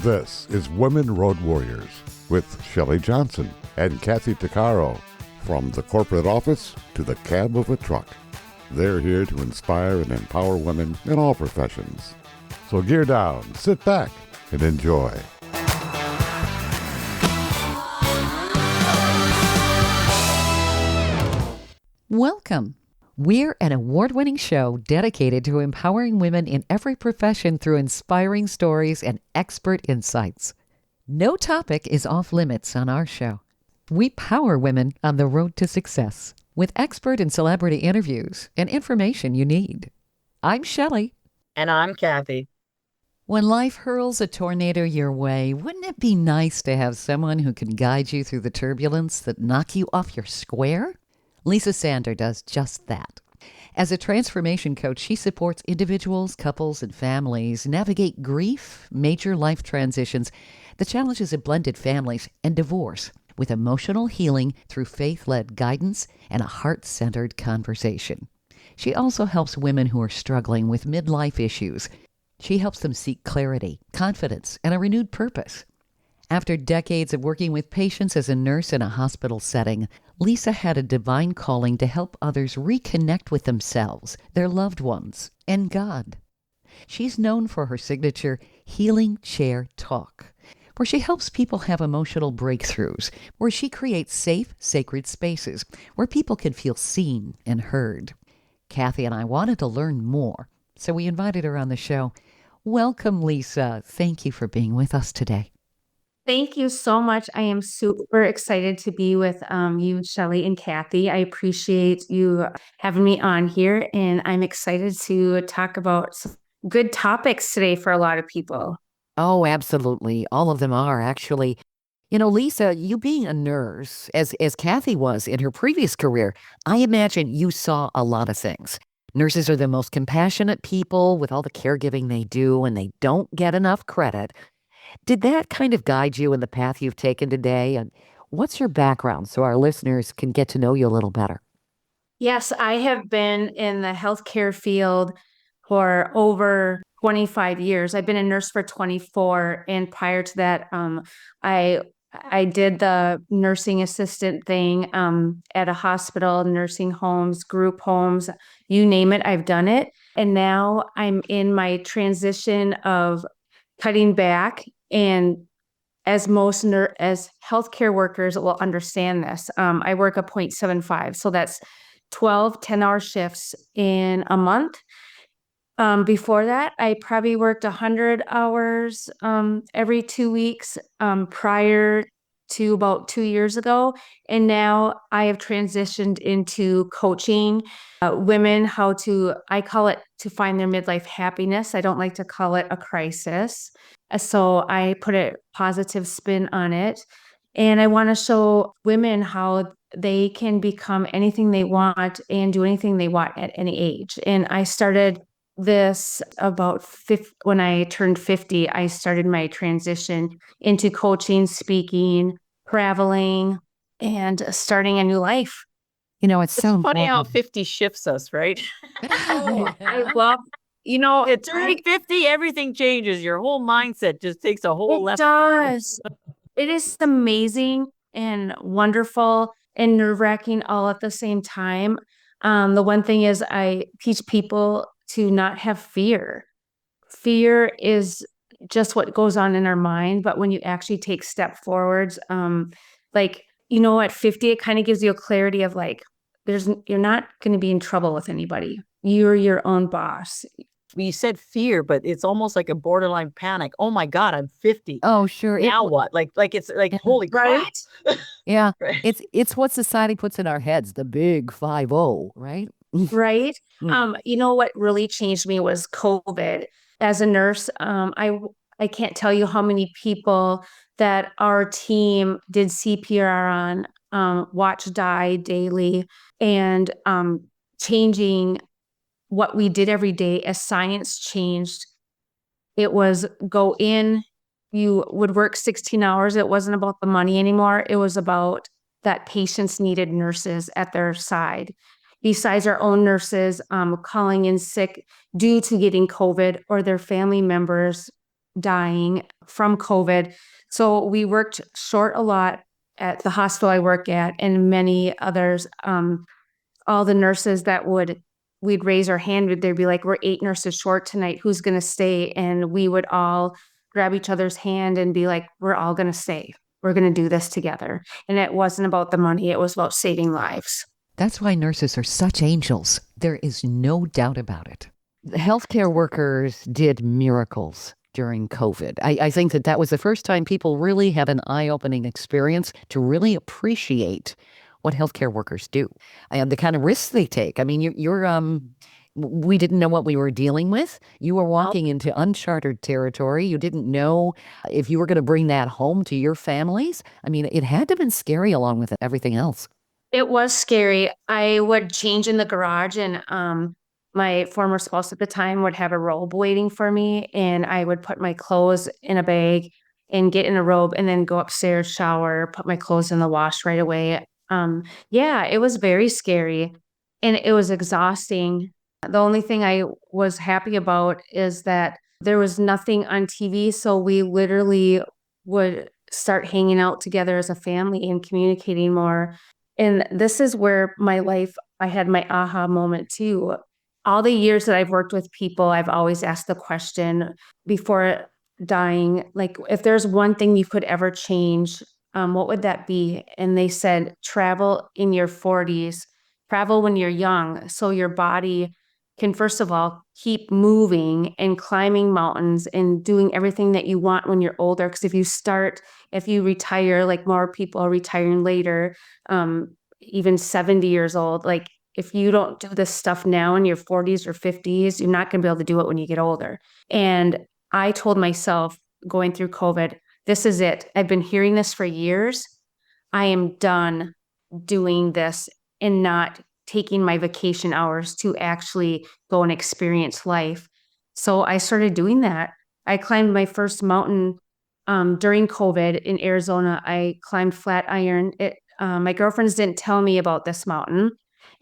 This is Women Road Warriors with Shelley Johnson and Kathy Tuccaro. From the corporate office to the cab of a truck, they're here to inspire and empower women in all professions. So gear down, sit back, and enjoy. Welcome. We're an award-winning show dedicated to empowering women in every profession through inspiring stories and expert insights. No topic is off limits on our show. We power women on the road to success with expert and celebrity interviews and information you need. I'm Shelley. And I'm Kathy. When life hurls a tornado your way, wouldn't it be nice to have someone who can guide you through the turbulence that knock you off your square? Lisa Sander does just that. As a transformation coach, she supports individuals, couples, and families navigate grief, major life transitions, the challenges of blended families, and divorce with emotional healing through faith-led guidance and a heart-centered conversation. She also helps women who are struggling with midlife issues. She helps them seek clarity, confidence, and a renewed purpose. After decades of working with patients as a nurse in a hospital setting, Lisa had a divine calling to help others reconnect with themselves, their loved ones, and God. She's known for her signature Healing Chair Talk, where she helps people have emotional breakthroughs, where she creates safe, sacred spaces where people can feel seen and heard. Kathy and I wanted to learn more, so we invited her on the show. Welcome, Lisa. Thank you for being with us today. Thank you so much. I am super excited to be with you, Shelley and Kathy. I appreciate you having me on here, and I'm excited to talk about some good topics today for a lot of people. Oh, absolutely. All of them are, actually. You know, Lisa, you being a nurse, as Kathy was in her previous career, I imagine you saw a lot of things. Nurses are the most compassionate people with all the caregiving they do, and they don't get enough credit. Did that kind of guide you in the path you've taken today? And what's your background so our listeners can get to know you a little better? Yes, I have been in the healthcare field for over 25 years. I've been a nurse for 24, and prior to that, I did the nursing assistant thing at a hospital, nursing homes, group homes, you name it, I've done it. And now I'm in my transition of cutting back. And as most as healthcare workers will understand this, I work a 0.75. So that's 12 10-hour shifts in a month. Before that, I probably worked 100 hours every 2 weeks prior to about 2 years ago. And now I have transitioned into coaching women how to, I call it to find their midlife happiness. I don't like to call it a crisis. So I put a positive spin on it. And I want to show women how they can become anything they want and do anything they want at any age. And I started this about when I turned 50, I started my transition into coaching, speaking, traveling, and starting a new life. You know, it's so funny how important. 50 shifts us, right? I love, It's 50, everything changes. Your whole mindset just takes a whole left. It does. It is amazing and wonderful and nerve-wracking all at the same time. The one thing is I teach people to not have fear. Fear is just what goes on in our mind, but when you actually take step forwards, at 50, it kind of gives you a clarity of like, you're not going to be in trouble with anybody. You're your own boss. You said fear, but it's almost like a borderline panic. Oh my God, I'm 50. Oh, sure. Now what? Like it's like, holy crap. Yeah. Right. It's what society puts in our heads, the big 5-0, right? Right. What really changed me was COVID. As a nurse, I can't tell you how many people that our team did CPR on, watch die daily, and changing what we did every day as science changed. It was go in, you would work 16 hours. It wasn't about the money anymore. It was about that patients needed nurses at their side. Besides our own nurses calling in sick due to getting COVID or their family members dying from COVID. So we worked short a lot at the hospital I work at, and many others. All the nurses we'd raise our hand, they'd be like, we're 8 nurses short tonight. Who's going to stay? And we would all grab each other's hand and be like, we're all going to stay. We're going to do this together. And it wasn't about the money. It was about saving lives. That's why nurses are such angels. There is no doubt about it. The healthcare workers did miracles during COVID. I think that was the first time people really had an eye-opening experience to really appreciate what healthcare workers do and the kind of risks they take. I mean, we didn't know what we were dealing with. You were walking into uncharted territory. You didn't know if you were going to bring that home to your families. I mean, it had to have been scary along with everything else. It was scary. I would change in the garage, and my former spouse at the time would have a robe waiting for me, and I would put my clothes in a bag and get in a robe and then go upstairs, shower, put my clothes in the wash right away. Yeah, it was very scary and it was exhausting. The only thing I was happy about is that there was nothing on TV. So we literally would start hanging out together as a family and communicating more. And this is where I had my aha moment too. All the years that I've worked with people, I've always asked the question before dying, like, if there's one thing you could ever change, what would that be? And they said, travel in your 40s, travel when you're young, so your body can, first of all, keep moving and climbing mountains and doing everything that you want when you're older. Because if you retire, like more people are retiring later, even 70 years old, like if you don't do this stuff now in your 40s or 50s, you're not going to be able to do it when you get older. And I told myself going through COVID, this is it. I've been hearing this for years. I am done doing this and not taking my vacation hours to actually go and experience life. So I started doing that. I climbed my first mountain during COVID in Arizona. I climbed Flatiron. My girlfriends didn't tell me about this mountain,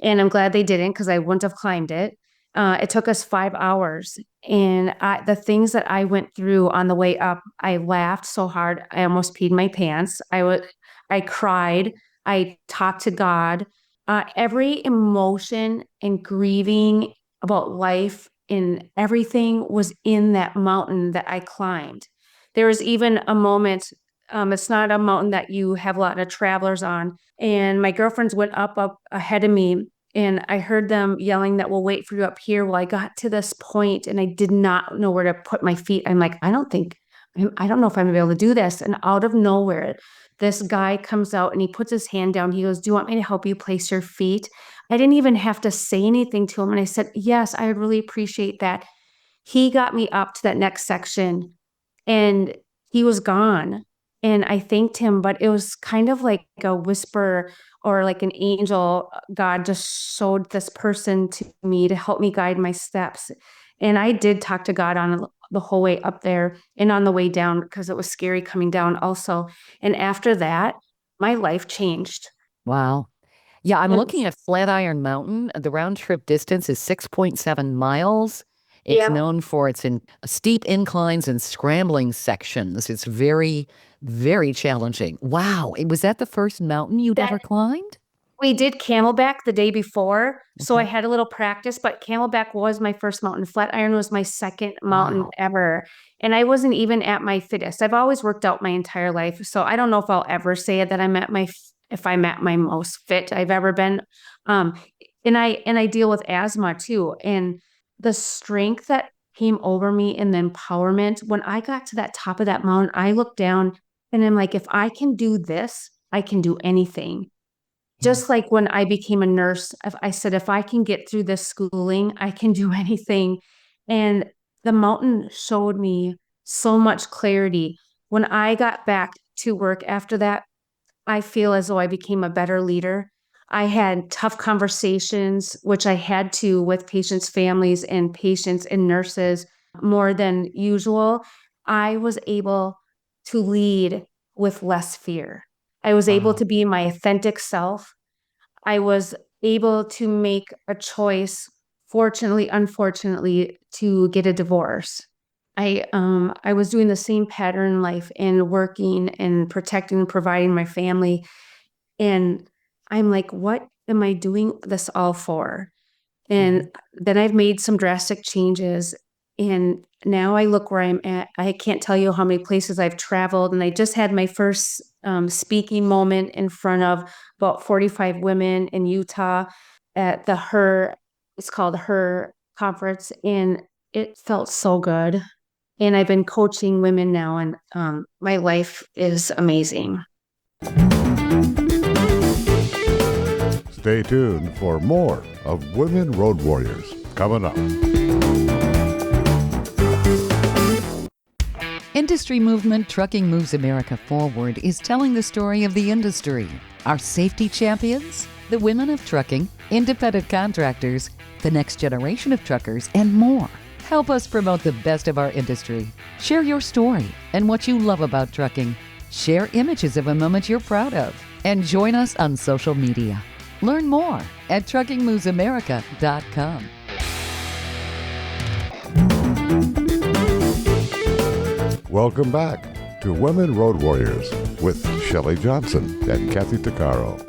and I'm glad they didn't, because I wouldn't have climbed it. It took us 5 hours. And the things that I went through on the way up, I laughed so hard, I almost peed my pants. I cried. I talked to God. Every emotion and grieving about life and everything was in that mountain that I climbed. There was even a moment, it's not a mountain that you have a lot of travelers on. And my girlfriends went up ahead of me, and I heard them yelling that we'll wait for you up here. Well, I got to this point and I did not know where to put my feet. I'm like, I don't know if I'm gonna be able to do this. And out of nowhere, this guy comes out and he puts his hand down. He goes, do you want me to help you place your feet? I didn't even have to say anything to him. And I said, yes, I would really appreciate that. He got me up to that next section and he was gone. And I thanked him, but it was kind of like a whisper or like an angel. God just showed this person to me to help me guide my steps. And I did talk to God on the whole way up there and on the way down, because it was scary coming down also. And after that, my life changed. Wow. Yeah, I'm looking at Flatiron Mountain. The round trip distance is 6.7 miles. It's known for its steep inclines and scrambling sections. It's very, very challenging. Wow. Was that the first mountain you'd ever climbed? We did Camelback the day before, so I had a little practice, but Camelback was my first mountain. Flatiron was my second mountain ever. And I wasn't even at my fittest. I've always worked out my entire life, so I don't know if I'll ever say that if I'm at my most fit I've ever been. And I deal with asthma too. And the strength that came over me and the empowerment, when I got to that top of that mountain, I looked down and I'm like, if I can do this, I can do anything. Just like when I became a nurse, I said, if I can get through this schooling, I can do anything. And the mountain showed me so much clarity. When I got back to work after that, I feel as though I became a better leader. I had tough conversations, which I had to with patients' families and patients and nurses more than usual. I was able to lead with less fear. I was able to be my authentic self. I was able to make a choice, fortunately, unfortunately, to get a divorce. I was doing the same pattern in life and working and protecting and providing my family. And I'm like, what am I doing this all for? And then I've made some drastic changes. And now I look where I'm at. I can't tell you how many places I've traveled. And I just had my first speaking moment in front of about 45 women in Utah at it's called Her conference. And it felt so good. And I've been coaching women now, and my life is amazing. Stay tuned for more of Women Road Warriors coming up. Industry movement Trucking Moves America Forward is telling the story of the industry. Our safety champions, the women of trucking, independent contractors, the next generation of truckers, and more. Help us promote the best of our industry. Share your story and what you love about trucking. Share images of a moment you're proud of. And join us on social media. Learn more at truckingmovesamerica.com. Welcome back to Women Road Warriors with Shelley Johnson and Kathy Tuccaro.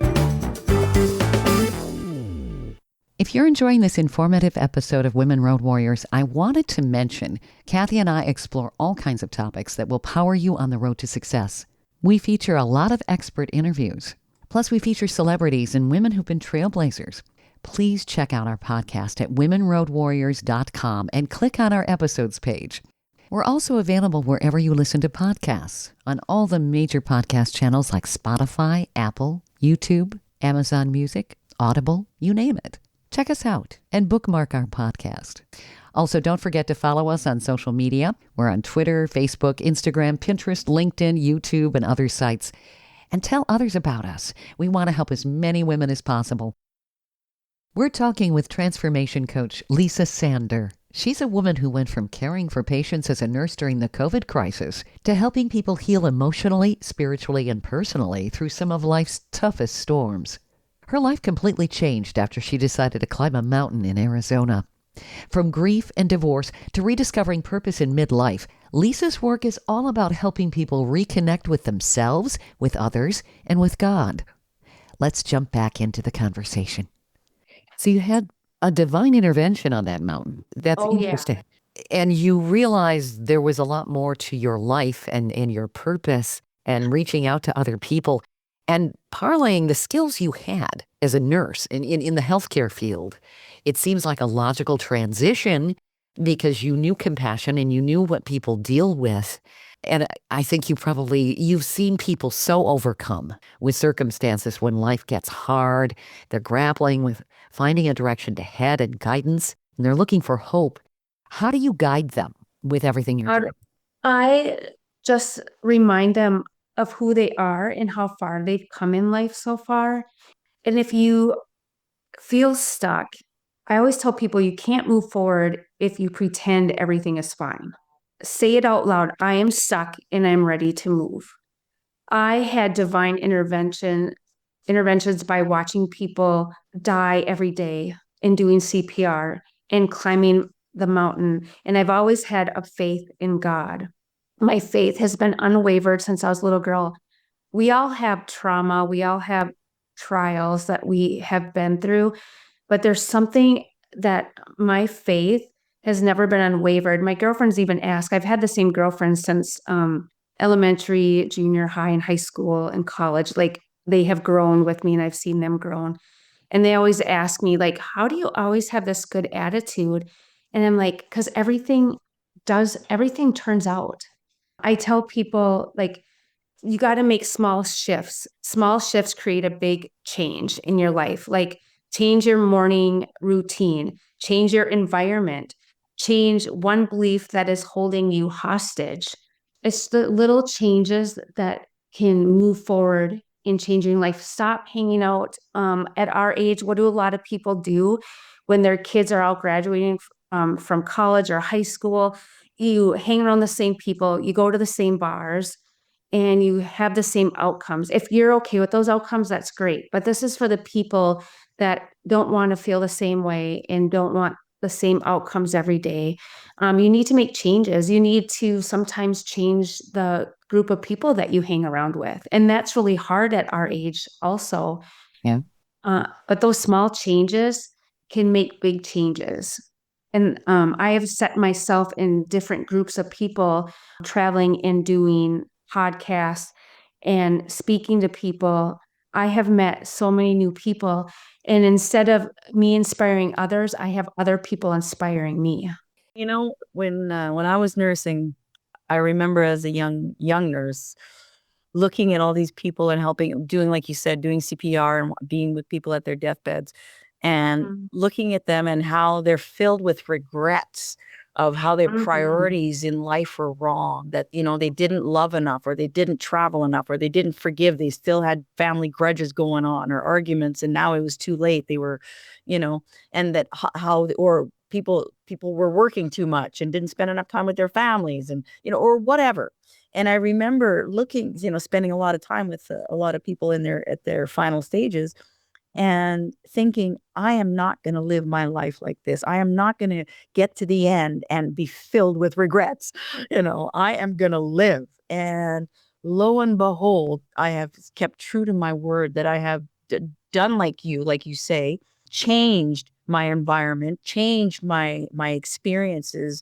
If you're enjoying this informative episode of Women Road Warriors, I wanted to mention Kathy and I explore all kinds of topics that will power you on the road to success. We feature a lot of expert interviews. Plus, we feature celebrities and women who've been trailblazers. Please check out our podcast at womenroadwarriors.com and click on our episodes page. We're also available wherever you listen to podcasts, on all the major podcast channels like Spotify, Apple, YouTube, Amazon Music, Audible, you name it. Check us out and bookmark our podcast. Also, don't forget to follow us on social media. We're on Twitter, Facebook, Instagram, Pinterest, LinkedIn, YouTube, and other sites. And tell others about us. We want to help as many women as possible. We're talking with transformation coach Lisa Sander. She's a woman who went from caring for patients as a nurse during the COVID crisis to helping people heal emotionally, spiritually, and personally through some of life's toughest storms. Her life completely changed after she decided to climb a mountain in Arizona. From grief and divorce to rediscovering purpose in midlife, Lisa's work is all about helping people reconnect with themselves, with others, and with God. Let's jump back into the conversation. So you had a divine intervention on that mountain. That's interesting. Yeah. And you realized there was a lot more to your life and your purpose and reaching out to other people and parlaying the skills you had as a nurse in the healthcare field. It seems like a logical transition because you knew compassion and you knew what people deal with. And I think you've seen people so overcome with circumstances when life gets hard. They're grappling with finding a direction to head and guidance, and they're looking for hope. How do you guide them with everything you're doing? I just remind them of who they are and how far they've come in life so far. And if you feel stuck, I always tell people you can't move forward if you pretend everything is fine. Say it out loud. I am stuck and I'm ready to move. I had divine interventions by watching people die every day and doing CPR and climbing the mountain. And I've always had a faith in God. My faith has been unwavered since I was a little girl. We all have trauma. We all have trials that we have been through, but there's something that my faith has never been unwavered. My girlfriends even ask, I've had the same girlfriend since elementary, junior high, and high school and college. Like, they have grown with me and I've seen them grow. And they always ask me, like, how do you always have this good attitude? And I'm like, because everything turns out. I tell people, like, you got to make small shifts. Small shifts create a big change in your life. Like, change your morning routine, change your environment, change one belief that is holding you hostage. It's the little changes that can move forward in changing life. Stop hanging out. At our age, what do a lot of people do when their kids are all graduating from college or high school? You hang around the same people, you go to the same bars, and you have the same outcomes. If you're okay with those outcomes, that's great. But this is for the people that don't want to feel the same way and don't want the same outcomes every day. You need to make changes. You need to sometimes change the group of people that you hang around with. And that's really hard at our age also. Yeah. But those small changes can make big changes. And I have set myself in different groups of people traveling and doing podcasts and speaking to people. I have met so many new people. And instead of me inspiring others, I have other people inspiring me. When I was nursing, I remember as a young nurse looking at all these people and helping, doing, like you said, doing CPR and being with people at their deathbeds and looking at them and how they're filled with regrets of how their priorities in life were wrong, that, they didn't love enough, or they didn't travel enough, or they didn't forgive. They still had family grudges going on or arguments. And now it was too late. They were, and that or people were working too much and didn't spend enough time with their families and, or whatever. And I remember looking, spending a lot of time with a lot of people at their final stages and thinking, I am not going to live my life like this. I am not going to get to the end and be filled with regrets. I am going to live. And lo and behold, I have kept true to my word that I have done like you say, changed my environment, changed my experiences.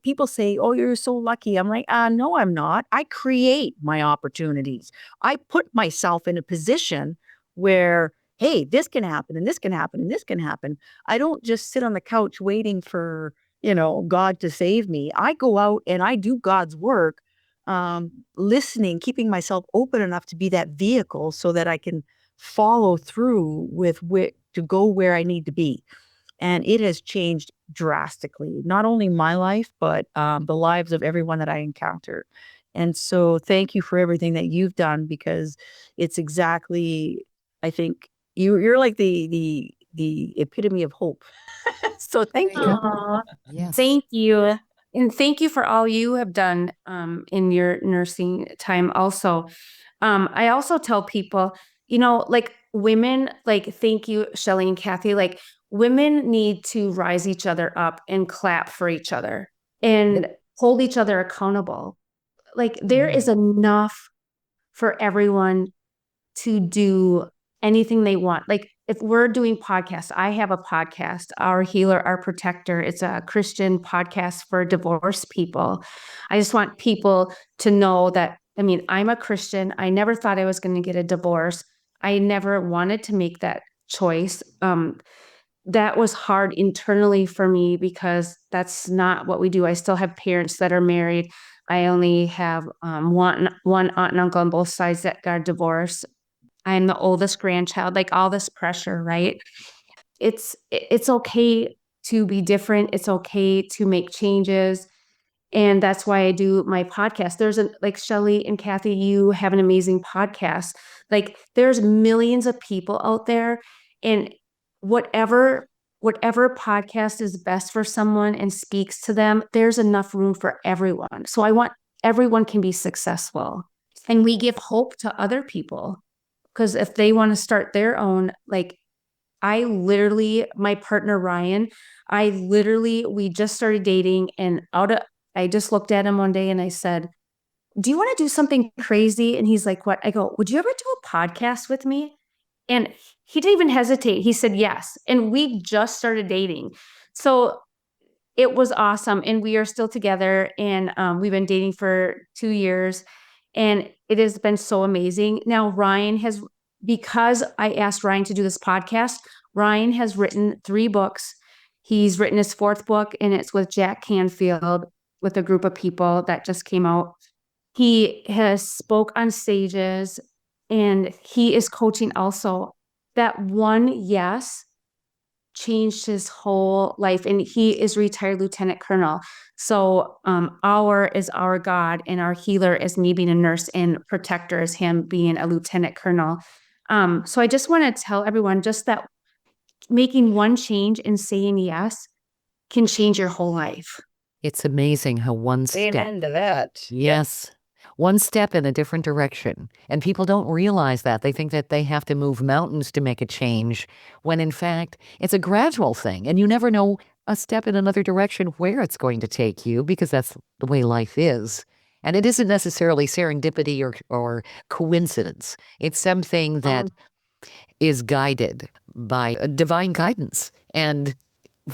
People say, oh, you're so lucky. I'm like, no, I'm not. I create my opportunities. I put myself in a position where, hey, this can happen and this can happen and this can happen. I don't just sit on the couch waiting for, God to save me. I go out and I do God's work, listening, keeping myself open enough to be that vehicle so that I can follow through with to go where I need to be. And it has changed drastically, not only my life, but the lives of everyone that I encounter. And so thank you for everything that you've done, because it's exactly, I think you're like the epitome of hope. So thank you. Aw, Yes. thank you. And thank you for all you have done in your nursing time also. I also tell people, like women, like, thank you, Shelley and Kathy, like women need to rise each other up and clap for each other and hold each other accountable. Like there is enough for everyone to do anything they want. Like if we're doing podcasts, I have a podcast, Our Healer, Our Protector. It's a Christian podcast for divorced people. I just want people to know that, I'm a Christian. I never thought I was going to get a divorce. I never wanted to make that choice. That was hard internally for me because that's not what we do. I still have parents that are married. I only have one aunt and uncle on both sides that got divorced. I'm the oldest grandchild, like all this pressure, right? It's okay to be different. It's okay to make changes. And that's why I do my podcast. Like Shelley and Kathy, you have an amazing podcast. Like there's millions of people out there, and whatever podcast is best for someone and speaks to them, there's enough room for everyone. So I want everyone can be successful. And we give hope to other people. Because if they want to start their own, like my partner Ryan, we just started dating, and I just looked at him one day and I said, do you want to do something crazy? And he's like, what? I go, would you ever do a podcast with me? And he didn't even hesitate. He said yes. And we just started dating. So it was awesome. And we are still together. And we've been dating for 2 years. And it has been so amazing. Now, because I asked Ryan to do this podcast, Ryan has written 3 books. He's written his 4th book, and it's with Jack Canfield, with a group of people that just came out. He has spoke on stages, and he is coaching also. That one yes changed his whole life, and he is retired lieutenant colonel. So our is our God, and our healer is me being a nurse, and protector is him being a lieutenant colonel. So I just want to tell everyone just that making one change and saying yes can change your whole life. It's amazing how one step. Amen to that. Yes. one step in a different direction. And people don't realize that. They think that they have to move mountains to make a change, when in fact, it's a gradual thing. And you never know a step in another direction where it's going to take you, because that's the way life is. And it isn't necessarily serendipity or coincidence. It's something that is guided by a divine guidance. And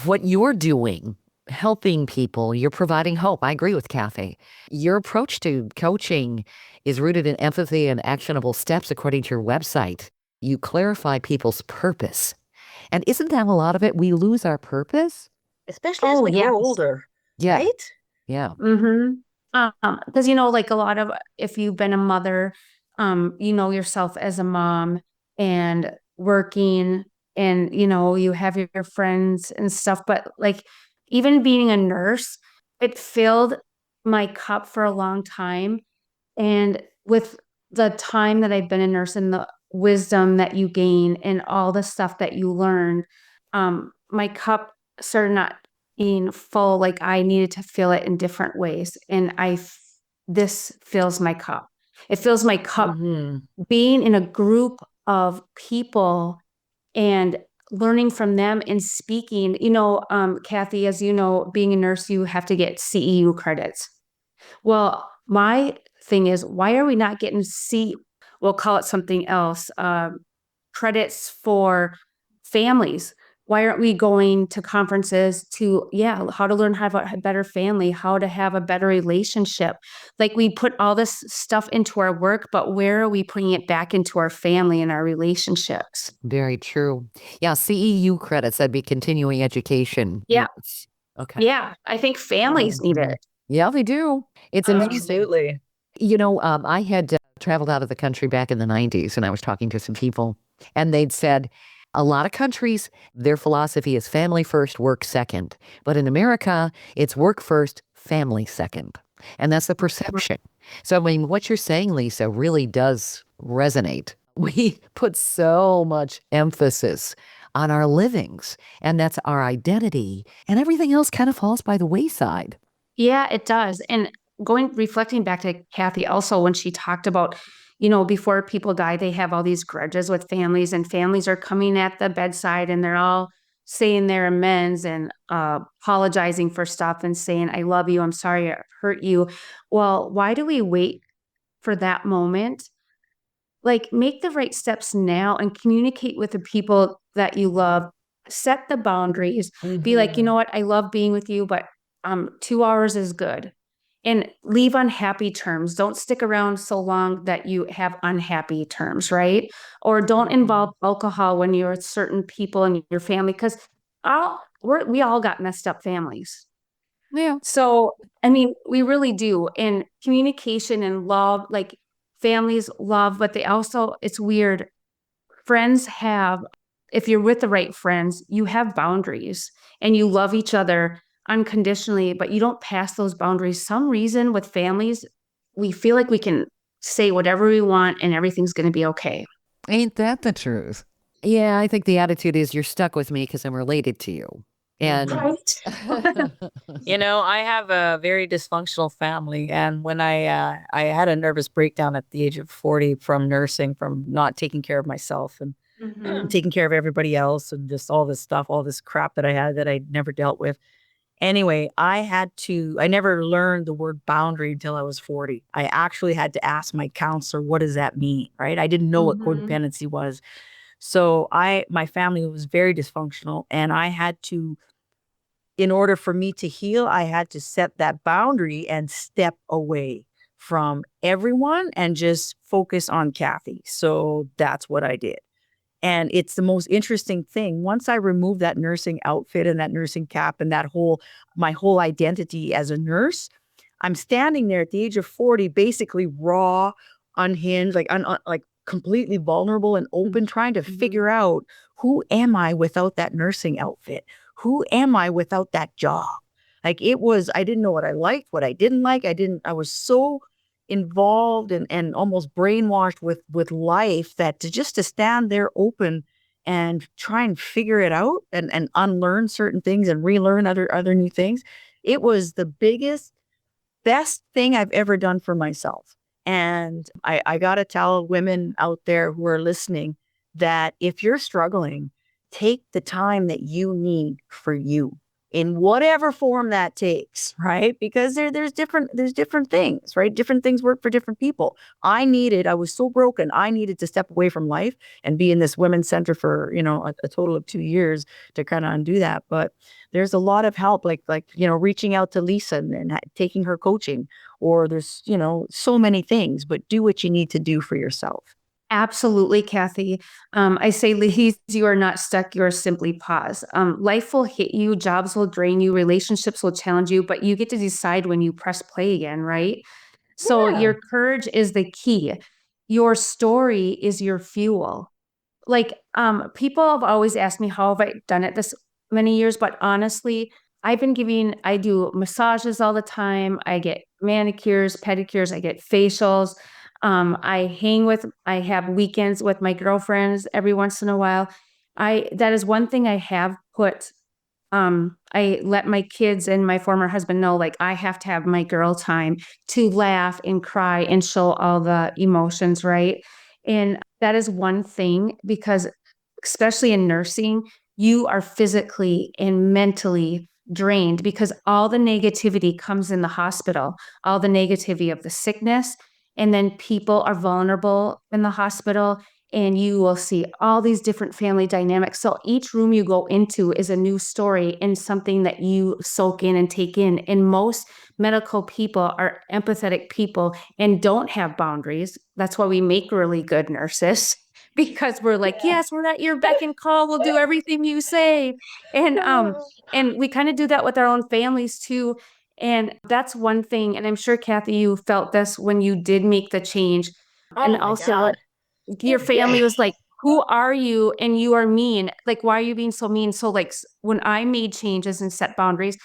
what you're doing, helping people, you're providing hope. I agree with Kathy. Your approach to coaching is rooted in empathy and actionable steps, according to your website. You clarify people's purpose. And isn't that a lot of it? We lose our purpose? Especially as we grow older, Yeah. right? Yeah. Because, like a lot of, if you've been a mother, you know yourself as a mom and working, and, you have your friends and stuff. But like, even being a nurse, it filled my cup for a long time. And with the time that I've been a nurse and the wisdom that you gain and all the stuff that you learned, my cup started not being full. Like, I needed to fill it in different ways. And this fills my cup. It fills my cup being in a group of people and learning from them and speaking. Kathy, as you know, being a nurse, you have to get CEU credits. Well, my thing is, why are we not getting we'll call it something else, credits for families? Why aren't we going to conferences to, how to learn how to have a better family, how to have a better relationship? Like, we put all this stuff into our work, but where are we putting it back into our family and our relationships? Very true. Yeah, CEU credits, that'd be continuing education. Yeah. Yes. Okay. Yeah, I think families need it. Yeah, they do. It's amazing. Absolutely. I had traveled out of the country back in the 90s, and I was talking to some people, and they'd said a lot of countries, their philosophy is family first, work second. But in America, it's work first, family second. And that's the perception. So, I mean, what you're saying, Lisa, really does resonate. We put so much emphasis on our livings, and that's our identity, and everything else kind of falls by the wayside. Yeah, it does. And reflecting back to Kathy also, when she talked about, before people die, they have all these grudges with families, and families are coming at the bedside and they're all saying their amends and apologizing for stuff and saying, I love you, I'm sorry I hurt you. Well, why do we wait for that moment? Like, make the right steps now and communicate with the people that you love. Set the boundaries. Be like, you know what? I love being with you, but 2 hours is good. And leave on happy terms. Don't stick around so long that you have unhappy terms, right? Or don't involve alcohol when you're with certain people in your family, because we all got messed up families. Yeah. So, I mean, we really do. And communication and love, like, families love, but it's weird. Friends if you're with the right friends, you have boundaries and you love each other unconditionally, but you don't pass those boundaries. Some reason with families, we feel like we can say whatever we want and everything's going to be okay. Ain't that the truth? Yeah, I think the attitude is, you're stuck with me because I'm related to you. And Right. I have a very dysfunctional family, and when I had a nervous breakdown at the age of 40 from nursing, from not taking care of myself and taking care of everybody else, and just all this stuff, all this crap that I had that I'd never dealt with. Anyway, I never learned the word boundary until I was 40. I actually had to ask my counselor, what does that mean? Right? I didn't know what codependency was. So my family was very dysfunctional, and I had to, in order for me to heal, I had to set that boundary and step away from everyone and just focus on Kathy. So that's what I did. And it's the most interesting thing. Once I removed that nursing outfit and that nursing cap and my whole identity as a nurse, I'm standing there at the age of 40, basically raw, unhinged, like completely vulnerable and open, trying to figure out, who am I without that nursing outfit? Who am I without that job? Like, I didn't know what I liked, what I didn't like. I was so involved and almost brainwashed with life that to stand there open and try and figure it out and unlearn certain things and relearn other new things. It was the best thing I've ever done for myself. And I got to tell women out there who are listening that if you're struggling, take the time that you need for you in whatever form that takes, right? Because there's different things, right? Different things work for different people. I was so broken. I needed to step away from life and be in this women's center for, a total of 2 years to kind of undo that. But there's a lot of help, like, reaching out to Lisa and taking her coaching, or there's, so many things, but do what you need to do for yourself. Absolutely, Kathy. I say, ladies, you are not stuck. You are simply paused. Life will hit you, jobs will drain you, relationships will challenge you, but you get to decide when you press play again, right? So your courage is the key. Your story is your fuel. Like, people have always asked me, how have I done it this many years? But honestly, I do massages all the time. I get manicures, pedicures, I get facials. I have weekends with my girlfriends every once in a while. That is one thing I have put, I let my kids and my former husband know, like, I have to have my girl time to laugh and cry and show all the emotions, right? And that is one thing, because especially in nursing, you are physically and mentally drained because all the negativity comes in the hospital, all the negativity of the sickness. And then people are vulnerable in the hospital, and you will see all these different family dynamics. So each room you go into is a new story and something that you soak in and take in. And most medical people are empathetic people and don't have boundaries. That's why we make really good nurses, because we're like, yes, we're at your beck and call. We'll do everything you say. And we kind of do that with our own families too. And that's one thing. And I'm sure, Kathy, you felt this when you did make the change. And also, your family was like, who are you? And you are mean. Like, why are you being so mean? So, like, when I made changes and set boundaries,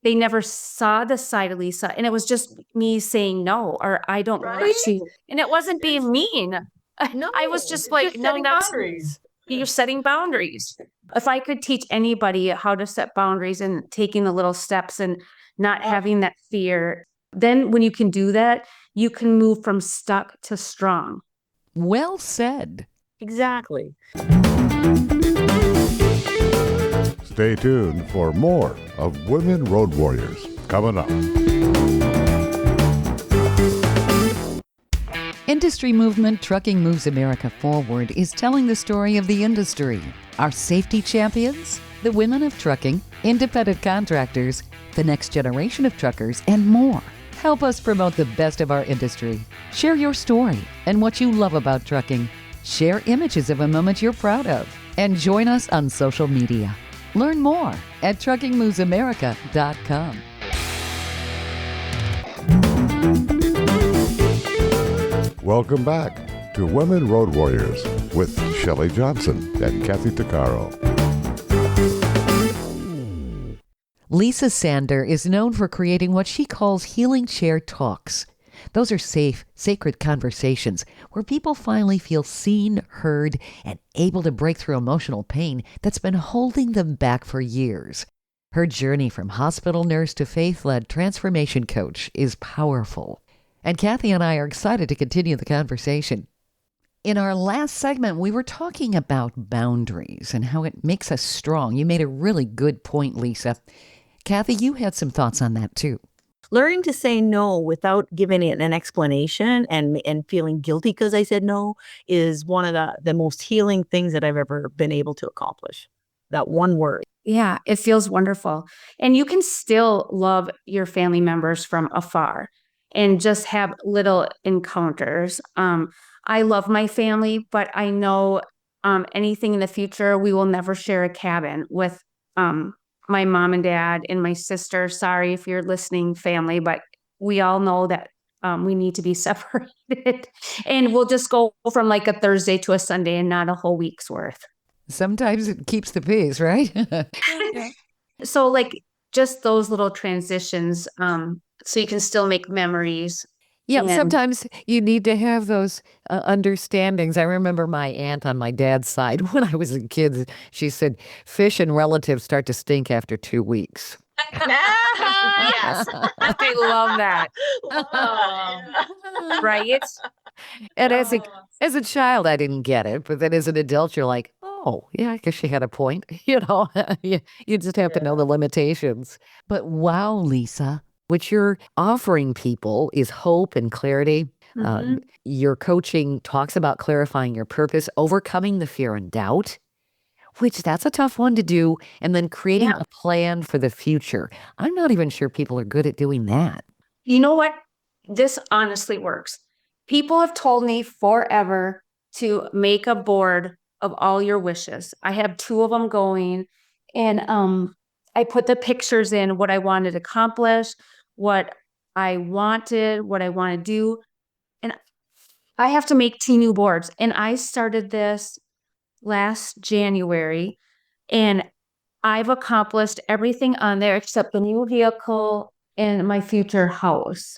they never saw the side of Lisa. And it was just me saying no, or I don't want you. And it wasn't being mean. No, I was just like, no, that's boundaries. You're setting boundaries. If I could teach anybody how to set boundaries and taking the little steps and not having that fear, then when you can do that, you can move from stuck to strong. Well said. Exactly. Stay tuned for more of Women Road Warriors coming up. Industry movement Trucking Moves America Forward is telling the story of the industry. Our safety champions, the women of trucking, independent contractors, the next generation of truckers, and more. Help us promote the best of our industry. Share your story and what you love about trucking. Share images of a moment you're proud of. And join us on social media. Learn more at truckingmovesamerica.com. Welcome back to Women Road Warriors with Shelley Johnson and Kathy Tuccaro. Lisa Sander is known for creating what she calls healing chair talks. Those are safe, sacred conversations where people finally feel seen, heard, and able to break through emotional pain that's been holding them back for years. Her journey from hospital nurse to faith-led transformation coach is powerful. And Kathy and I are excited to continue the conversation. In our last segment, we were talking about boundaries and how it makes us strong. You made a really good point, Lisa. Kathy, you had some thoughts on that too. Learning to say no without giving it an explanation and feeling guilty because I said no is one of the most healing things that I've ever been able to accomplish. That one word. Yeah, it feels wonderful. And you can still love your family members from afar and just have little encounters. I love my family, but I know anything in the future, we will never share a cabin with my mom and dad and my sister. Sorry if you're listening, family, but we all know that we need to be separated. And we'll just go from like a Thursday to a Sunday and not a whole week's worth. Sometimes it keeps the peace, right? Yeah. So like just those little transitions, so you can still make memories. Yeah, And sometimes you need to have those understandings. I remember my aunt on my dad's side when I was a kid, she said, fish and relatives start to stink after 2 weeks. Yes, I love that. Right? And as a child, I didn't get it, but then as an adult, you're like, oh, yeah, I guess she had a point. You just have to know the limitations. But wow, Lisa, what you're offering people is hope and clarity. Your coaching talks about clarifying your purpose, overcoming the fear and doubt, which that's a tough one to do, and then creating a plan for the future. I'm not even sure people are good at doing that. You know what? This honestly works. People have told me forever to make a board of all your wishes. I have 2 of them going, and I put the pictures in what I wanted to accomplish, what I wanted, what I want to do. And I have to make 2 new boards. And I started this last January, and I've accomplished everything on there except the new vehicle and my future house.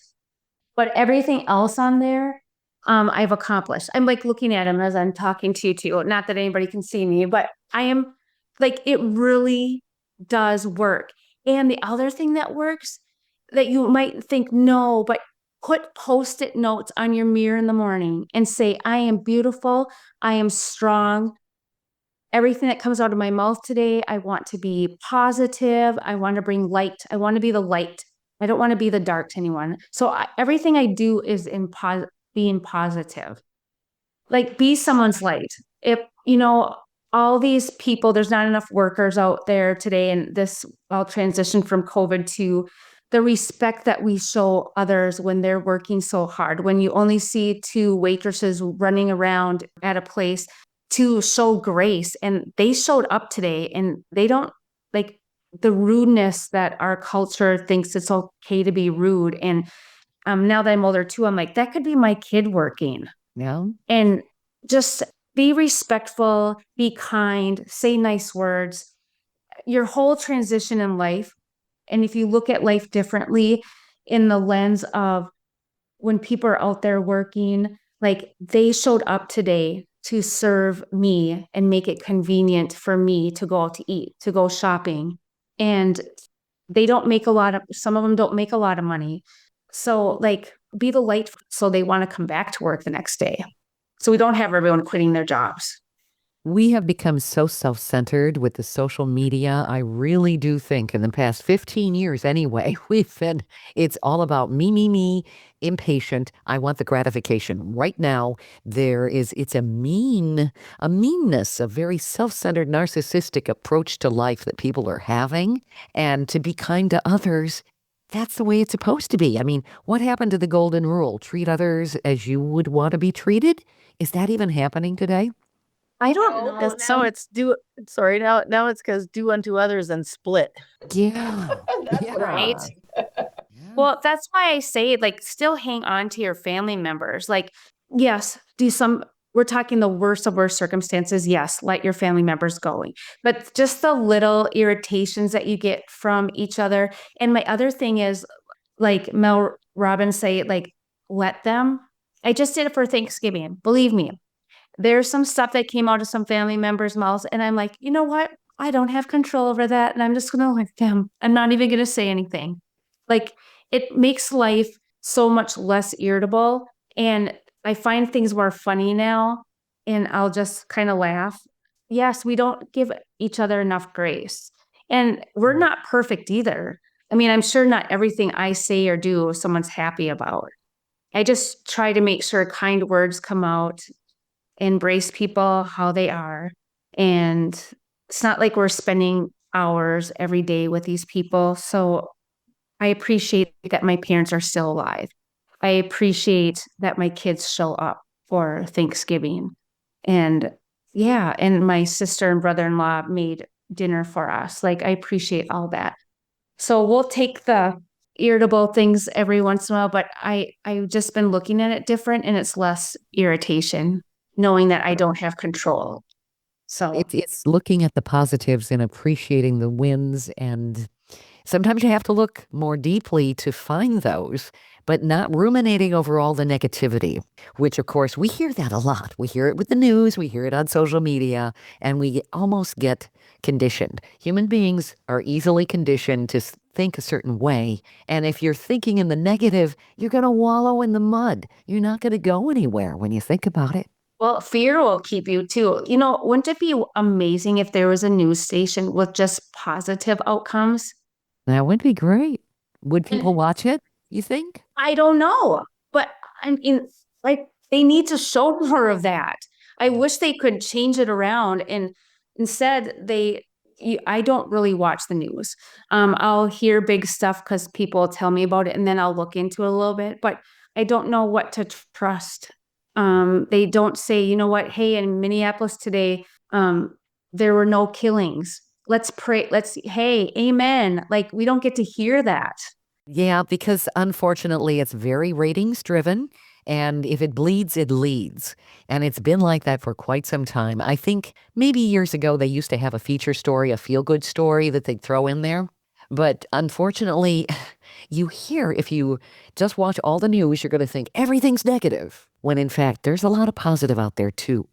But everything else on there, I've accomplished. I'm like looking at them as I'm talking to you too. Not that anybody can see me, but I am like, it really does work. And the other thing that works that you might think, no, but put Post-it notes on your mirror in the morning and say, I am beautiful. I am strong. Everything that comes out of my mouth today, I want to be positive. I want to bring light. I want to be the light. I don't want to be the dark to anyone. So everything I do is in being positive. Like, be someone's light. If, all these people, there's not enough workers out there today, and this, I'll transition from COVID to the respect that we show others when they're working so hard. When you only see 2 waitresses running around at a place, to show grace, and they showed up today, and they don't like the rudeness that our culture thinks it's okay to be rude. And now that I'm older too, I'm like, that could be my kid working. Yeah. And just be respectful, be kind, say nice words. Your whole transition in life, and if you look at life differently in the lens of when people are out there working, like, they showed up today to serve me and make it convenient for me to go out to eat, to go shopping. And they don't make some of them don't make a lot of money. So, like, be the light so they want to come back to work the next day. So we don't have everyone quitting their jobs. We have become so self-centered with the social media. I really do think in the past 15 years anyway, it's all about me, impatient. I want the gratification right now. It's a meanness, a very self-centered, narcissistic approach to life that people are having. And to be kind to others, that's the way it's supposed to be. I mean, what happened to the golden rule? Treat others as you would want to be treated? Is that even happening today? I don't know. So it's now it's because do unto others and split. Yeah. Right. Well, that's why I say, like, still hang on to your family members. Like, yes, we're talking the worst of worst circumstances. Yes, let your family members go. But just the little irritations that you get from each other. And my other thing is, like Mel Robbins say, like, let them. I just did it for Thanksgiving. Believe me. There's some stuff that came out of some family members' mouths, and I'm like, you know what? I don't have control over that, and I'm just going to let them. I'm not even going to say anything. Like, it makes life so much less irritable, and I find things more funny now, and I'll just kind of laugh. Yes, we don't give each other enough grace, and we're not perfect either. I mean, I'm sure not everything I say or do someone's happy about. I just try to make sure kind words come out, embrace people how they are. And it's not like we're spending hours every day with these people. So I appreciate that my parents are still alive. I appreciate that my kids show up for Thanksgiving. And and my sister and brother-in-law made dinner for us. Like, I appreciate all that. So we'll take the irritable things every once in a while, but I've just been looking at it different, and it's less irritation, knowing that I don't have control. So it's looking at the positives and appreciating the wins. And sometimes you have to look more deeply to find those, but not ruminating over all the negativity, which, of course, we hear that a lot. We hear it with the news, we hear it on social media, and we almost get conditioned. Human beings are easily conditioned to think a certain way. And if you're thinking in the negative, you're going to wallow in the mud. You're not going to go anywhere when you think about it. Well, fear will keep you too. Wouldn't it be amazing if there was a news station with just positive outcomes? That would be great. Would people And watch it, you think? I don't know, but I mean, like they need to show more of that. I wish they could change it around, and instead I don't really watch the news. I'll hear big stuff because people tell me about it, and then I'll look into it a little bit, but I don't know what to trust. They don't say, you know what, hey, in Minneapolis today, there were no killings. Let's pray. Hey, amen. Like we don't get to hear that. Yeah, because unfortunately, it's very ratings driven. And if it bleeds, it leads. And it's been like that for quite some time. I think maybe years ago, they used to have a feature story, a feel good story that they'd throw in there. But unfortunately, you hear, if you just watch all the news, you're going to think everything's negative, when in fact, there's a lot of positive out there too.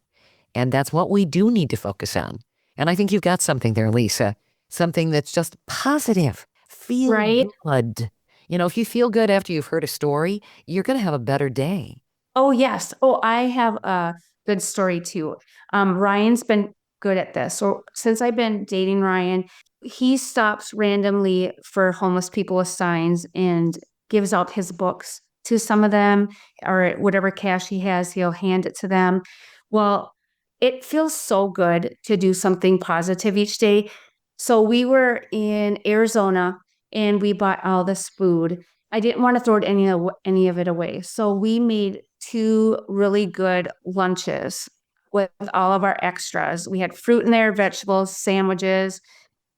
And that's what we do need to focus on. And I think you've got something there, Lisa, something that's just positive. Feel Right? good. If you feel good after you've heard a story, you're going to have a better day. Oh, yes. Oh, I have a good story too. Ryan's been good at this. So since I've been dating Ryan, he stops randomly for homeless people with signs and gives out his books to some of them, or whatever cash he has, he'll hand it to them. Well, it feels so good to do something positive each day. So we were in Arizona and we bought all this food. I didn't want to throw any of it away. So we made 2 really good lunches with all of our extras. We had fruit in there, vegetables, sandwiches,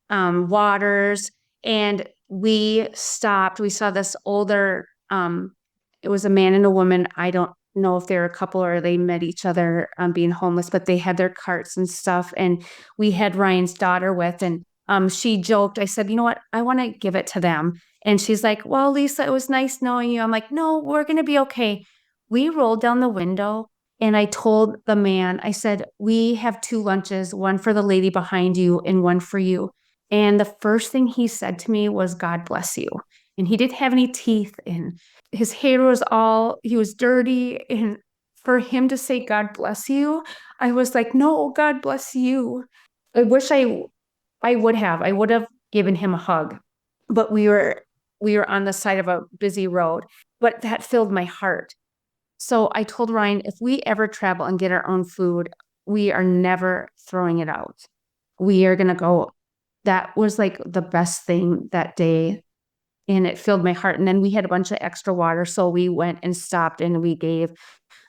waters, and we stopped. We saw this older, it was a man and a woman. I don't know if they're a couple or they met each other being homeless, but they had their carts and stuff. And we had Ryan's daughter with, and she joked. I said, you know what? I want to give it to them. And she's like, well, Lisa, it was nice knowing you. I'm like, no, we're going to be okay. We rolled down the window and I told the man, I said, we have 2 lunches, one for the lady behind you and one for you. And the first thing he said to me was, God bless you. And he didn't have any teeth and his hair was he was dirty. And for him to say, God bless you, I was like, no, God bless you. I wish I would have given him a hug, but we were on the side of a busy road, but that filled my heart. So I told Ryan, if we ever travel and get our own food, we are never throwing it out. We are going to go. That was like the best thing that day. And it filled my heart. And then we had a bunch of extra water. So we went and stopped and we gave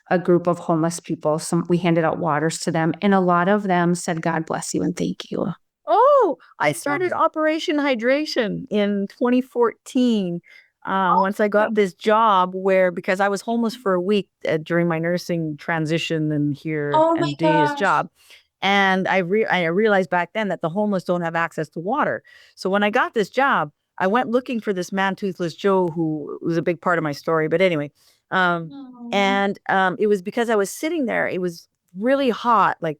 a group of homeless people we handed out waters to them. And a lot of them said, God bless you and thank you. Oh, I started Operation Hydration in 2014. Once I got this job because I was homeless for a week during my nursing transition and here and doing this job. And I realized back then that the homeless don't have access to water. So when I got this job, I went looking for this man, Toothless Joe, who was a big part of my story. But anyway, it was because I was sitting there. It was really hot, like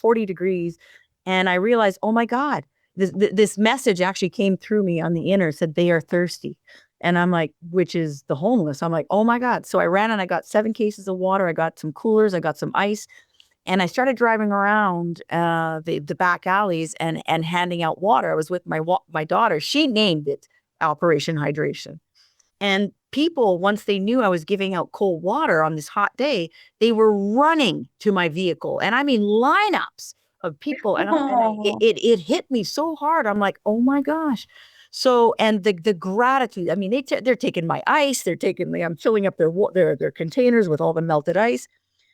40 degrees. And I realized, oh my God, this message actually came through me on the inner, said they are thirsty. And I'm like, which is the homeless. I'm like, oh my God. So I ran and I got 7 cases of water. I got some coolers. I got some ice. And I started driving around the back alleys and handing out water. I was with my daughter. She named it Operation Hydration. And people, once they knew I was giving out cold water on this hot day, they were running to my vehicle. And I mean, lineups of people. And it hit me so hard. I'm like, oh my gosh. So, and the gratitude, I mean, they're taking my ice. I'm filling up their containers with all the melted ice.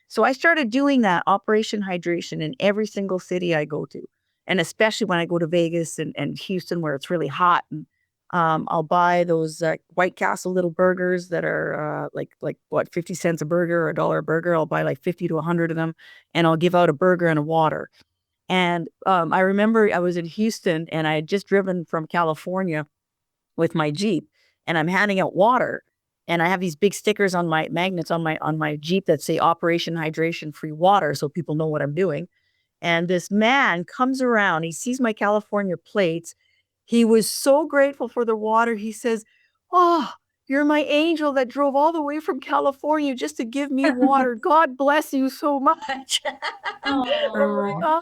So I started doing that Operation Hydration in every single city I go to. And especially when I go to Vegas and Houston, where it's really hot. And I'll buy those White Castle little burgers that are like what, 50 cents a burger or $1 a burger. I'll buy like 50 to 100 of them. And I'll give out a burger and a water. And I remember I was in Houston and I had just driven from California with my Jeep and I'm handing out water. And I have these big stickers on my magnets on my Jeep that say Operation Hydration Free Water. So people know what I'm doing. And this man comes around, he sees my California plates. he was so grateful for the water. He says, "Oh, you're my angel that drove all the way from California just to give me water. God bless you so much." Oh,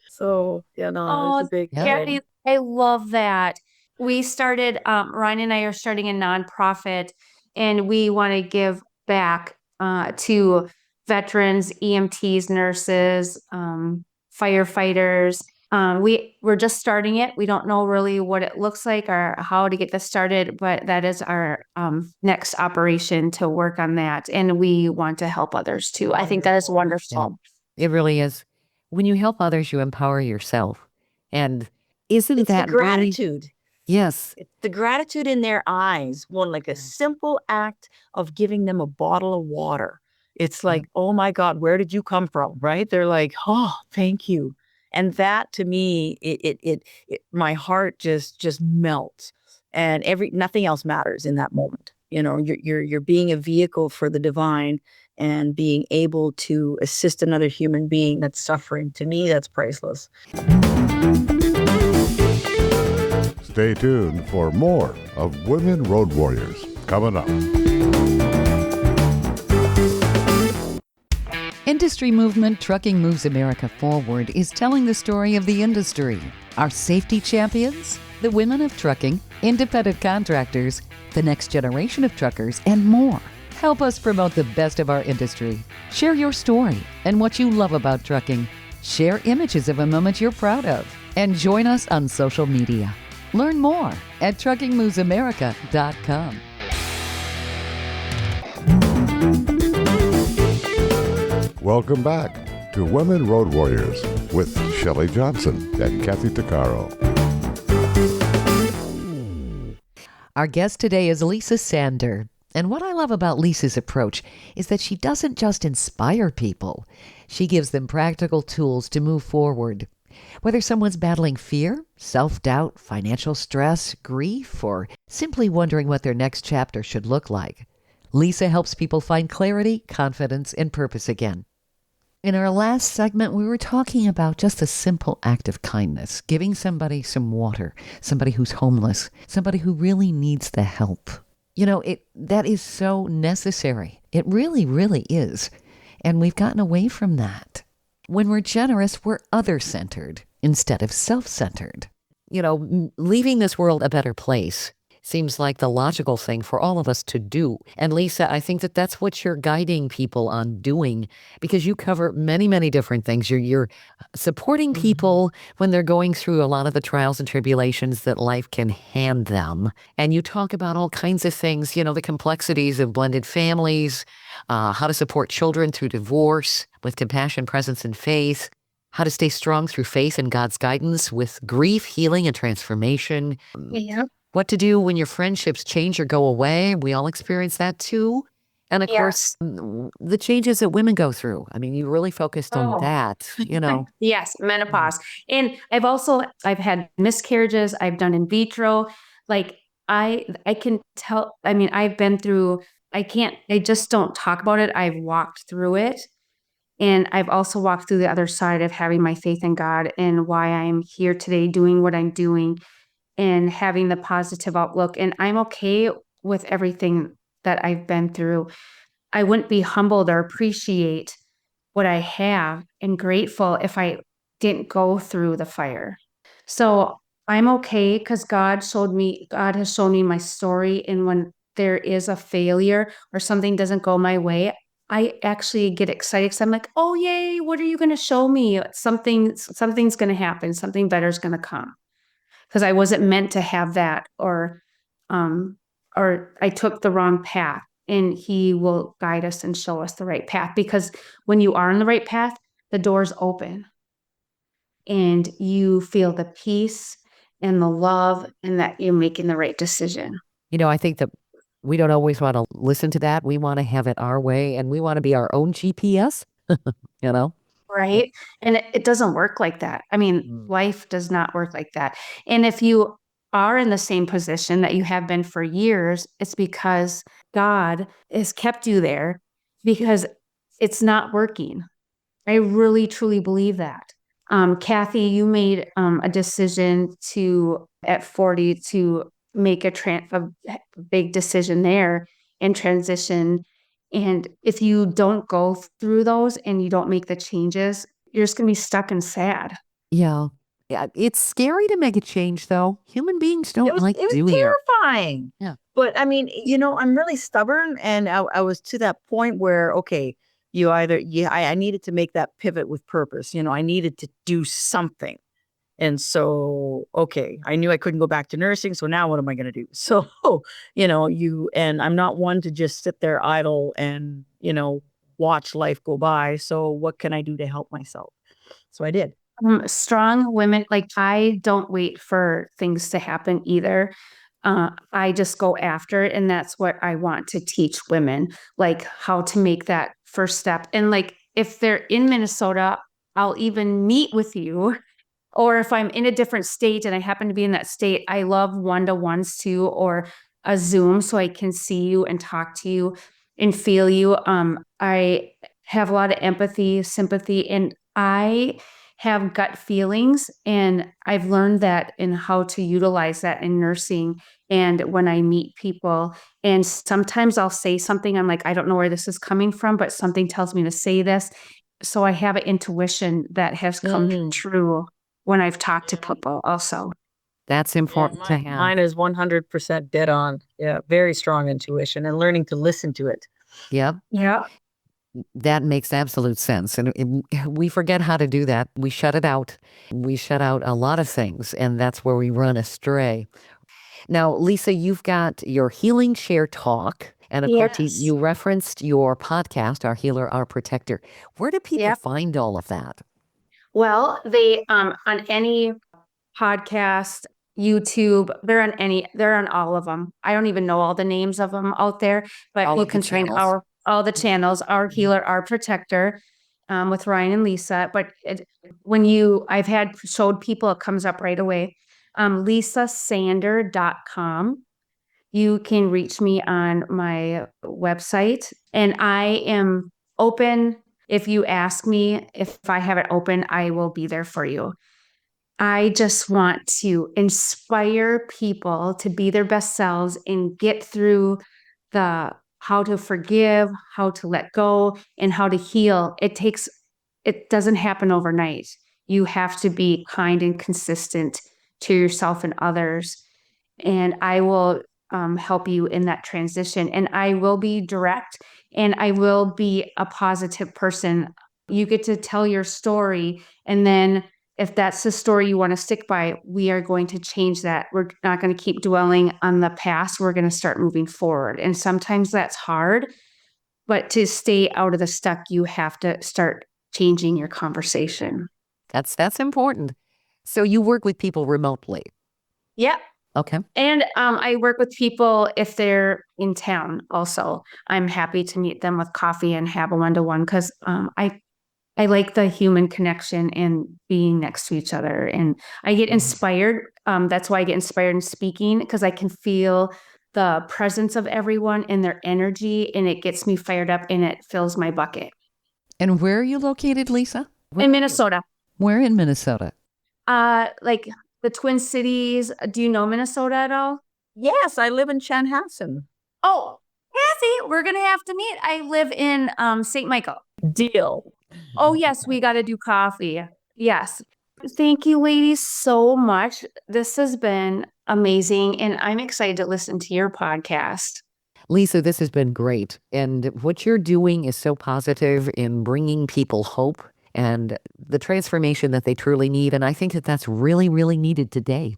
So, yeah, no, it was a oh, big Yeah. Kathy, I love that. We started, Ryan and I are starting a nonprofit, and we want to give back to veterans, EMTs, nurses, firefighters. We're just starting it. We don't know really what it looks like or how to get this started, but that is our next operation to work on that. And we want to help others too. I think that is wonderful. It really is. When you help others, you empower yourself. And isn't It's the that really? gratitude. Yes. It's the gratitude in their eyes. One, like a simple act of giving them a bottle of water. It's like, oh my God, where did you come from? Right? They're like, oh, thank you. And that to me, my heart just melts, and nothing else matters in that moment. You know, you're being a vehicle for the divine, and being able to assist another human being that's suffering. To me, that's priceless. Stay tuned for more of Women Road Warriors coming up. Industry movement Trucking Moves America Forward is telling the story of the industry. Our safety champions, the women of trucking, independent contractors, the next generation of truckers, and more. Help us promote the best of our industry. Share your story and what you love about trucking. Share images of a moment you're proud of. And join us on social media. Learn more at truckingmovesamerica.com. Welcome back to Women Road Warriors with Shelley Johnson and Kathy Tuccaro. Our guest today is Lisa Sander. And what I love about Lisa's approach is that she doesn't just inspire people. She gives them practical tools to move forward. Whether someone's battling fear, self-doubt, financial stress, grief, or simply wondering what their next chapter should look like, Lisa helps people find clarity, confidence, and purpose again. In our last segment, we were talking about just a simple act of kindness, giving somebody some water, somebody who's homeless, somebody who really needs the help. You know, that is so necessary. It really, really is. And we've gotten away from that. When we're generous, we're other-centered instead of self-centered. You know, leaving this world a better place seems like the logical thing for all of us to do. And Lisa, I think that that's what you're guiding people on doing, because you cover many, many different things. You're supporting people when they're going through a lot of the trials and tribulations that life can hand them. And you talk about all kinds of things, you know, the complexities of blended families, how to support children through divorce with compassion, presence, and faith, how to stay strong through faith and God's guidance with grief, healing, and transformation. Yeah. What to do when your friendships change or go away. We all experience that too. And of course, the changes that women go through. I mean, you really focused on that, you know. Yes, menopause. And I've had miscarriages, I've done in vitro. Like I can tell, I mean, I've been through, I just don't talk about it. I've walked through it. And I've also walked through the other side of having my faith in God and why I'm here today doing what I'm doing and having the positive outlook. And I'm okay with everything that I've been through. I wouldn't be humbled or appreciate what I have and grateful if I didn't go through the fire. So I'm okay because God has shown me my story. And when there is a failure or something doesn't go my way, I actually get excited because I'm like, oh, yay, what are you going to show me? Something's going to happen. Something better is going to come. Because I wasn't meant to have that, or I took the wrong path, and he will guide us and show us the right path. Because when you are on the right path, the doors open and you feel the peace and the love and that you're making the right decision. You know, I think that we don't always want to listen to that. We want to have it our way, and we want to be our own GPS, you know? Right. And it doesn't work like that. I mean, life does not work like that. And if you are in the same position that you have been for years, it's because God has kept you there because it's not working. I really, truly believe that. Kathy, you made a decision at 40 to make a big decision there and transition. And if you don't go through those and you don't make the changes, you're just going to be stuck and sad. Yeah. Yeah. It's scary to make a change, though. Human beings don't like It was doing it. terrifying. Yeah. But I mean, I'm really stubborn, and I was to that point where, okay, I needed to make that pivot with purpose. I needed to do something. And so, okay, I knew I couldn't go back to nursing. So now what am I going to do? So, and I'm not one to just sit there idle and, watch life go by. So what can I do to help myself? So I did. Strong women, like I don't wait for things to happen either. I just go after it. And that's what I want to teach women, like how to make that first step. And like, if they're in Minnesota, I'll even meet with you. Or if I'm in a different state and I happen to be in that state, I love one-to-ones too, or a Zoom so I can see you and talk to you and feel you. I have a lot of empathy, sympathy, and I have gut feelings. And I've learned that in how to utilize that in nursing and when I meet people. And sometimes I'll say something, I'm like, I don't know where this is coming from, but something tells me to say this. So I have an intuition that has come true when I've talked to people also. That's important to have. Mine is 100% dead on. Yeah, very strong intuition and learning to listen to it. Yep. Yeah. That makes absolute sense. And we forget how to do that. We shut it out. We shut out a lot of things, and that's where we run astray. Now, Lisa, you've got your Healing Share Talk. And of course, you referenced your podcast, Our Healer, Our Protector. Where do people find all of that? Well, they on any podcast, YouTube, they're on all of them. I don't even know all the names of them out there, but you can find all the channels, Our Healer, Our Protector, with Ryan and Lisa. But I've had showed people, it comes up right away. lisasander.com. You can reach me on my website, and I am open. If you ask me if I have it open, I will be there for you. I just want to inspire people to be their best selves and get through the how to forgive, how to let go, and how to heal. It doesn't happen overnight. You have to be kind and consistent to yourself and others. And I will help you in that transition. And I will be direct, and I will be a positive person. You get to tell your story, and then if that's the story you want to stick by, we are going to change that. We're not going to keep dwelling on the past. We're going to start moving forward. And sometimes that's hard, but to stay out of the stuck, you have to start changing your conversation. That's important. So you work with people remotely? Yep. Okay. And I work with people if they're in town also. I'm happy to meet them with coffee and have a one-to-one because I like the human connection and being next to each other. And I get inspired. That's why I get inspired in speaking, because I can feel the presence of everyone and their energy, and it gets me fired up and it fills my bucket. And where are you located, Lisa? In Minnesota. Where in Minnesota? Like the Twin Cities. Do you know Minnesota at all? Yes, I live in Chanhassen. Oh, Kathy, we're going to have to meet. I live in St. Michael. Deal. Oh, yes, we got to do coffee. Yes. Thank you, ladies, so much. This has been amazing, and I'm excited to listen to your podcast. Lisa, this has been great. And what you're doing is so positive in bringing people hope and the transformation that they truly need. And I think that that's really, really needed today.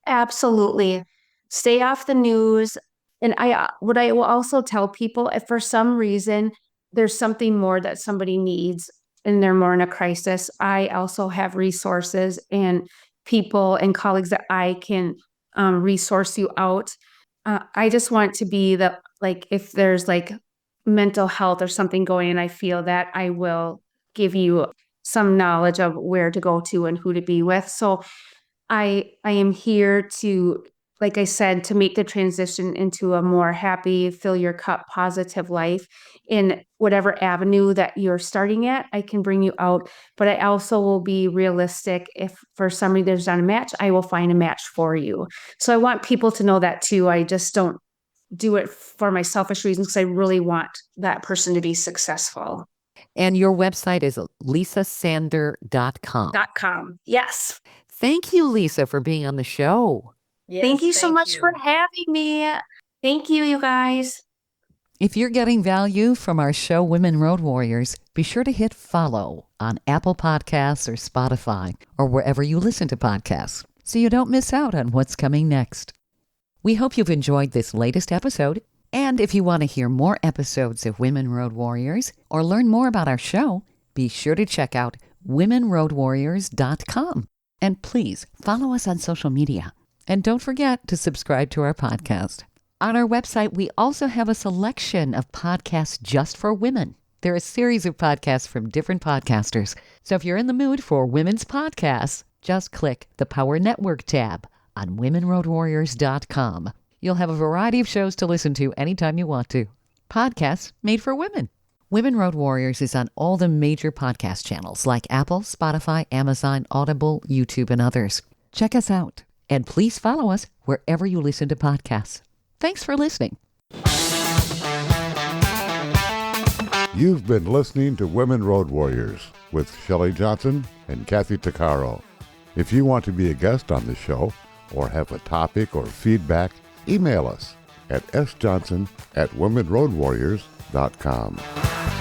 Absolutely. Stay off the news. And what I will also tell people, if for some reason there's something more that somebody needs and they're more in a crisis, I also have resources and people and colleagues that I can resource you out. I just want to be if there's like mental health or something going, and I feel that I will give you some knowledge of where to go to and who to be with. So I am here to like I said, to make the transition into a more happy, fill your cup, positive life in whatever avenue that you're starting at, I can bring you out. But I also will be realistic. If for somebody there's not a match, I will find a match for you. So I want people to know that too. I just don't do it for my selfish reasons because I really want that person to be successful. And your website is lisasander.com. .com. Yes. Thank you, Lisa, for being on the show. Yes, Thank you so thank much you. for having me. Thank you, you guys. If you're getting value from our show, Women Road Warriors, be sure to hit follow on Apple Podcasts or Spotify or wherever you listen to podcasts so you don't miss out on what's coming next. We hope you've enjoyed this latest episode. And if you want to hear more episodes of Women Road Warriors or learn more about our show, be sure to check out womenroadwarriors.com. And please follow us on social media. And don't forget to subscribe to our podcast. On our website, we also have a selection of podcasts just for women. There are a series of podcasts from different podcasters. So if you're in the mood for women's podcasts, just click the Power Network tab on womenroadwarriors.com. You'll have a variety of shows to listen to anytime you want to. Podcasts made for women. Women Road Warriors is on all the major podcast channels like Apple, Spotify, Amazon, Audible, YouTube, and others. Check us out. And please follow us wherever you listen to podcasts. Thanks for listening. You've been listening to Women Road Warriors with Shelley Johnson and Kathy Tuccaro. If you want to be a guest on the show or have a topic or feedback, email us at sjohnson@womenroadwarriors.com.